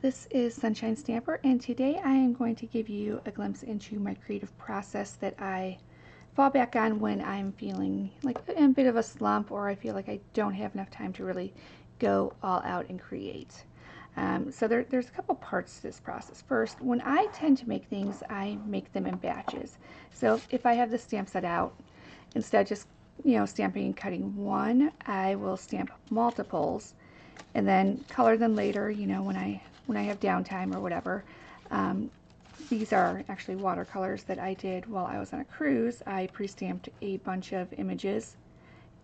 This is Sunshine Stamper, and today I am going to give you a glimpse into my creative process that I fall back on when I'm feeling like in a bit of a slump, or I feel like I don't have enough time to really go all out and create. There's a couple parts to this process. First, when I tend to make things, I make them in batches. So if I have the stamp set out, instead of just stamping and cutting one, I will stamp multiples and then color them later, when I have downtime or whatever. These are actually watercolors that I did while I was on a cruise. I pre-stamped a bunch of images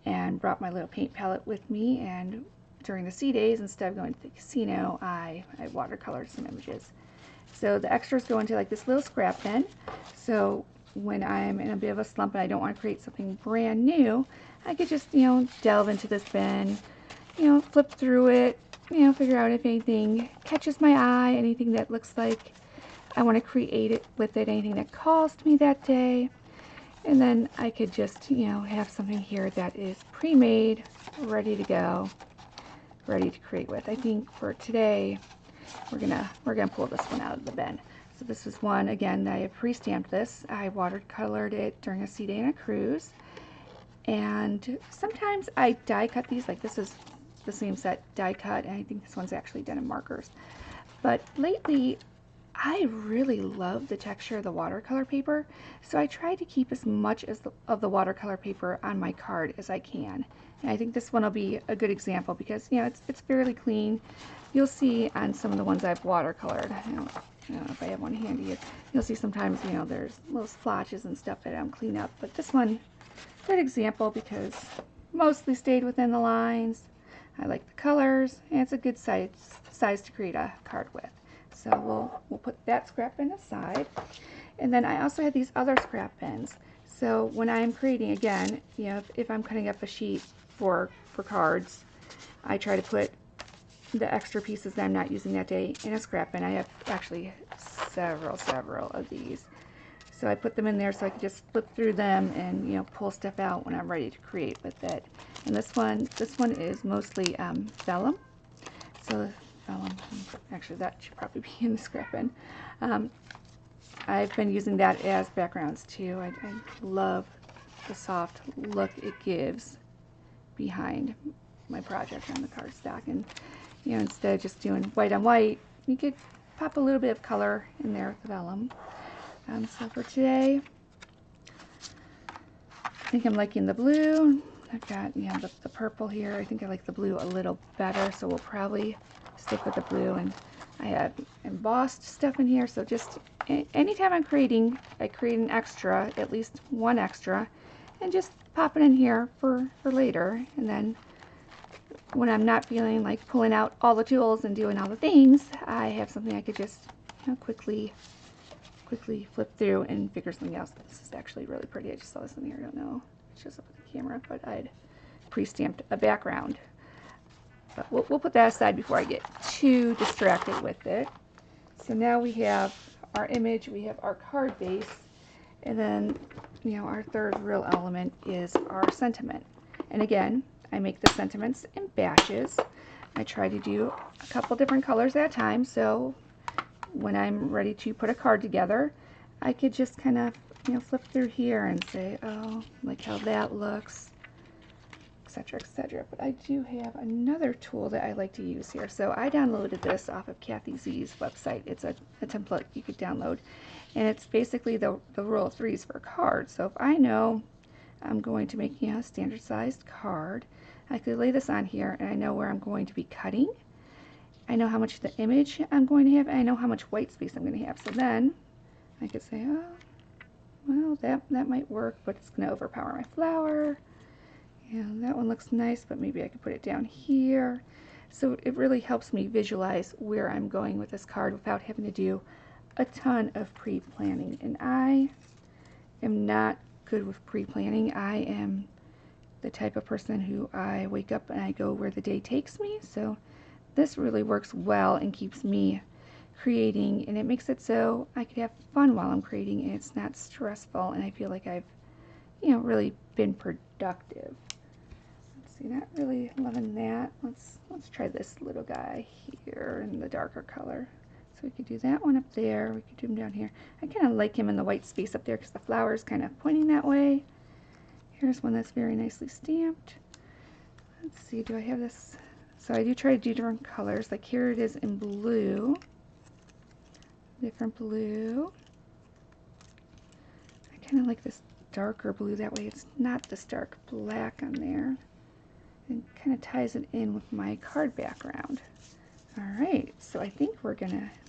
and brought my little paint palette with me, and during the sea days, instead of going to the casino, I watercolored some images. So the extras go into like this little scrap bin. So when I'm in a bit of a slump and I don't want to create something brand new, I could just, delve into this bin, flip through it, figure out if anything catches my eye, anything that looks like I want to create it with it, anything that calls to me that day. And then I could just, have something here that is pre-made, ready to go, ready to create with. I think for today, we're gonna pull this one out of the bin. So this is one, again, that I have pre-stamped this. I watercolored it during a sea day on a cruise. And sometimes I die cut these, like this is the same set die cut, and I think this one's actually done in markers. But lately, I really love the texture of the watercolor paper, so I try to keep as much of the watercolor paper on my card as I can. And I think this one will be a good example because, it's fairly clean. You'll see on some of the ones I've watercolored, I don't know if I have one handy, you'll see sometimes, there's little splotches and stuff that I don't clean up. But this one, good example because mostly stayed within the lines. I like the colors, and it's a good size to create a card with. So we'll put that scrap bin aside. And then I also have these other scrap bins. So when I'm creating, again, if I'm cutting up a sheet for cards, I try to put the extra pieces that I'm not using that day in a scrap bin. I have actually several of these. So I put them in there so I can just flip through them and pull stuff out when I'm ready to create with it. And this one is mostly vellum. So vellum, actually that should probably be in the scrap bin. I've been using that as backgrounds too. I love the soft look it gives behind my project on the cardstock. And instead of just doing white on white, you could pop a little bit of color in there with the vellum. So for today, I think I'm liking the blue. I've got, the purple here. I think I like the blue a little better, so we'll probably stick with the blue. And I have embossed stuff in here, so just anytime I'm creating, I create an extra, at least one extra, and just pop it in here for later. And then when I'm not feeling like pulling out all the tools and doing all the things, I have something I could just, quickly flip through and figure something else. This is actually really pretty. I just saw this in here. I don't know if it shows up with the camera, but I'd pre-stamped a background. But we'll put that aside before I get too distracted with it. So now we have our image, we have our card base, and then, our third real element is our sentiment. And again, I make the sentiments in batches. I try to do a couple different colors at a time, so when I'm ready to put a card together, I could just kind of, flip through here and say, oh, like how that looks, etc., etc. But I do have another tool that I like to use here. So I downloaded this off of Kathy Z's website. It's a template you could download, and it's basically the rule of threes for cards. So if I know I'm going to make, a standard sized card, I could lay this on here, and I know where I'm going to be cutting. I know how much the image I'm going to have, and I know how much white space I'm going to have. So then I could say, oh, well, that might work, but it's going to overpower my flower. That one looks nice, but maybe I could put it down here. So it really helps me visualize where I'm going with this card without having to do a ton of pre-planning. And I am not good with pre-planning. I am the type of person who I wake up and I go where the day takes me. So this really works well and keeps me creating, and it makes it so I could have fun while I'm creating, and it's not stressful, and I feel like I've, really been productive. See, not really loving that. Let's try this little guy here in the darker color. So we could do that one up there. We could do him down here. I kind of like him in the white space up there because the flower is kind of pointing that way. Here's one that's very nicely stamped. Let's see, do I have this? So I do try to do different colors. Like here it is in blue. Different blue. I kind of like this darker blue. That way it's not this dark black on there. And kind of ties it in with my card background. Alright, so I think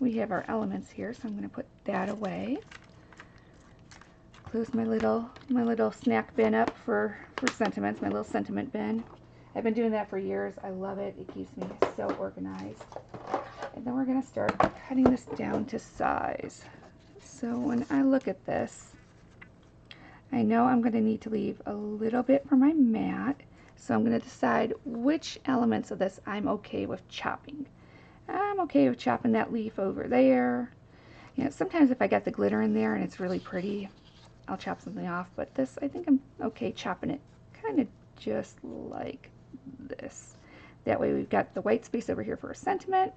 we have our elements here, so I'm gonna put that away. Close my little snack bin up for sentiments, my little sentiment bin. I've been doing that for years. I love it. It keeps me so organized. And then we're gonna start cutting this down to size. So when I look at this, I know I'm gonna need to leave a little bit for my mat. So I'm going to decide which elements of this I'm okay with chopping. I'm okay with chopping that leaf over there. You know, sometimes if I got the glitter in there and it's really pretty, I'll chop something off. But this, I think I'm okay chopping it kind of just like this. That way we've got the white space over here for a sentiment,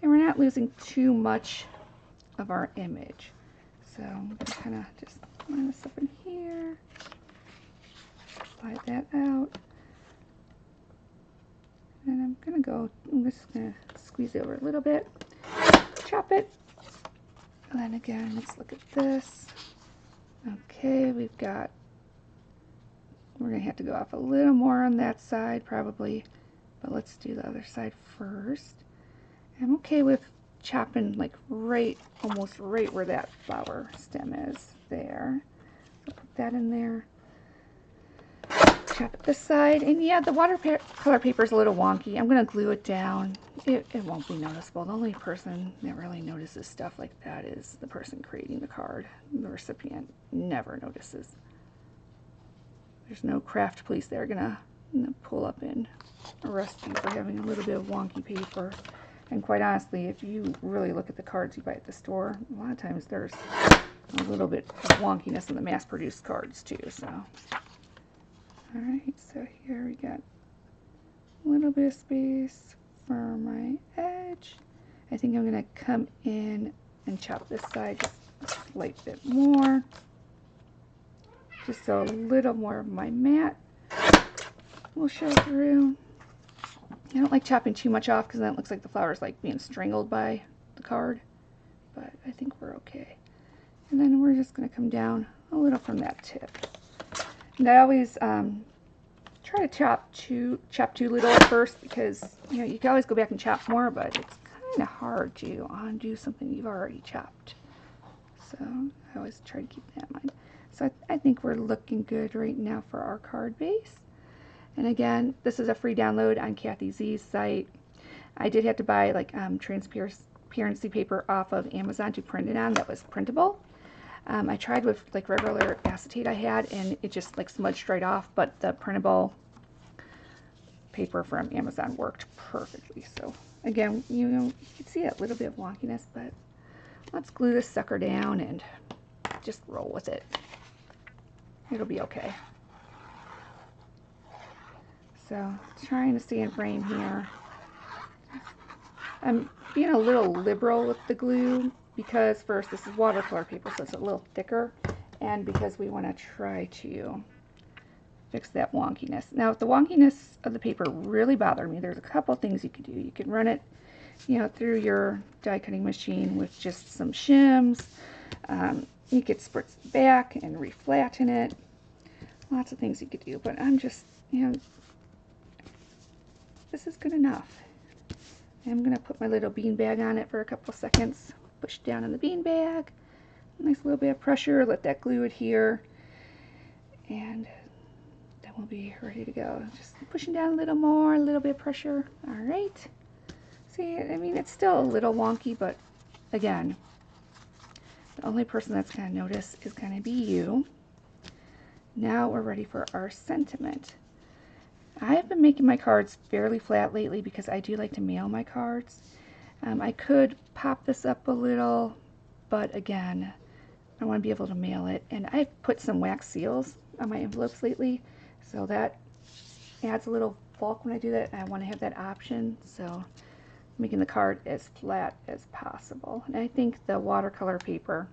and we're not losing too much of our image. So I'm going to kind of just line this up in here, slide that out. And I'm just going to squeeze it over a little bit, chop it, and then again, let's look at this. Okay, we're going to have to go off a little more on that side probably, but let's do the other side first. I'm okay with chopping like almost right where that flower stem is there. So put that in there. Chop it this side, and yeah, the watercolor paper is a little wonky. I'm going to glue it down. It won't be noticeable. The only person that really notices stuff like that is the person creating the card. The recipient never notices. There's no craft police that are going to pull up and arrest you for having a little bit of wonky paper. And quite honestly, if you really look at the cards you buy at the store, a lot of times there's a little bit of wonkiness in the mass-produced cards too. So. Alright, so here we got a little bit of space for my edge. I think I'm going to come in and chop this side just a slight bit more. Just so a little more of my mat will show through. I don't like chopping too much off because then it looks like the flower is like being strangled by the card. But I think we're okay. And then we're just going to come down a little from that tip. And I always try to chop too little at first because you know you can always go back and chop more, but it's kind of hard to undo something you've already chopped. So I always try to keep that in mind. So I think we're looking good right now for our card base. And again, this is a free download on Kathy Z's site. I did have to buy like transparency paper off of Amazon to print it on that was printable. I tried with like regular acetate I had, and it just like smudged right off, but the printable paper from Amazon worked perfectly. So again, you can see a little bit of wonkiness, but let's glue this sucker down and just roll with it. It'll be okay. So trying to stay in frame here. I'm being a little liberal with the glue because first, this is watercolor paper, so it's a little thicker, and because we want to try to fix that wonkiness. Now, if the wonkiness of the paper really bothered me, there's a couple things you could do. You can run it, you know, through your die cutting machine with just some shims. You could spritz it back and reflatten it. Lots of things you could do, but I'm just, you know, this is good enough. I'm going to put my little bean bag on it for a couple seconds. Push down on the bean bag. Nice little bit of pressure. Let that glue adhere. And then we'll be ready to go. Just pushing down a little more, a little bit of pressure. Alright. See, I mean, it's still a little wonky, but again, the only person that's going to notice is going to be you. Now we're ready for our sentiment. I've been making my cards fairly flat lately because I do like to mail my cards. I could pop this up a little, but again, I want to be able to mail it. And I've put some wax seals on my envelopes lately, so that adds a little bulk when I do that. I want to have that option, so making the card as flat as possible. And I think the watercolor paper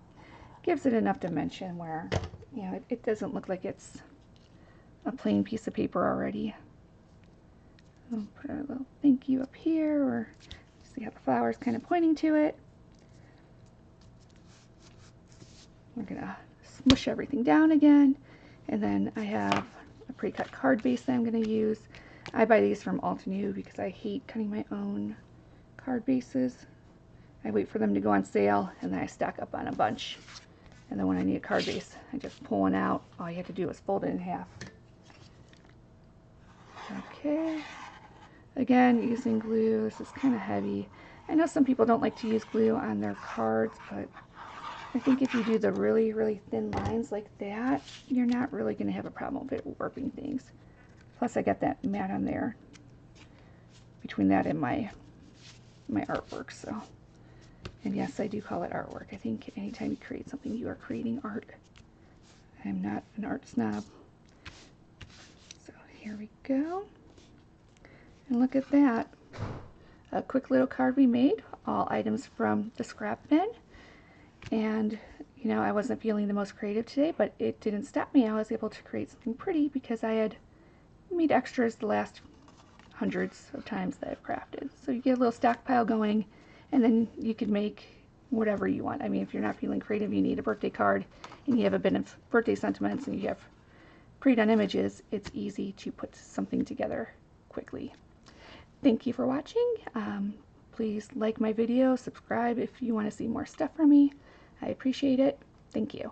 gives it enough dimension where, you know, it doesn't look like it's a plain piece of paper already. I'll put a little thank you up here, or see how the flower's kind of pointing to it. We're gonna smush everything down again, and then I have a pre-cut card base that I'm gonna use. I buy these from Altenew because I hate cutting my own card bases. I wait for them to go on sale, and then I stack up on a bunch. And then when I need a card base, I just pull one out. All you have to do is fold it in half. Okay. Again, using glue. This is kind of heavy. I know some people don't like to use glue on their cards, but I think if you do the really, really thin lines like that, you're not really going to have a problem with it warping things. Plus, I got that mat on there between that and my artwork. So, and yes, I do call it artwork. I think anytime you create something, you are creating art. I'm not an art snob. So here we go. And look at that. A quick little card we made, all items from the scrap bin. And, you know, I wasn't feeling the most creative today, but it didn't stop me. I was able to create something pretty because I had made extras the last hundreds of times that I've crafted. So you get a little stockpile going, and then you could make whatever you want. I mean, if you're not feeling creative, you need a birthday card, and you have a bit of birthday sentiments, and you have pre-done images, it's easy to put something together quickly. Thank you for watching. Please like my video, subscribe if you want to see more stuff from me. I appreciate it. Thank you.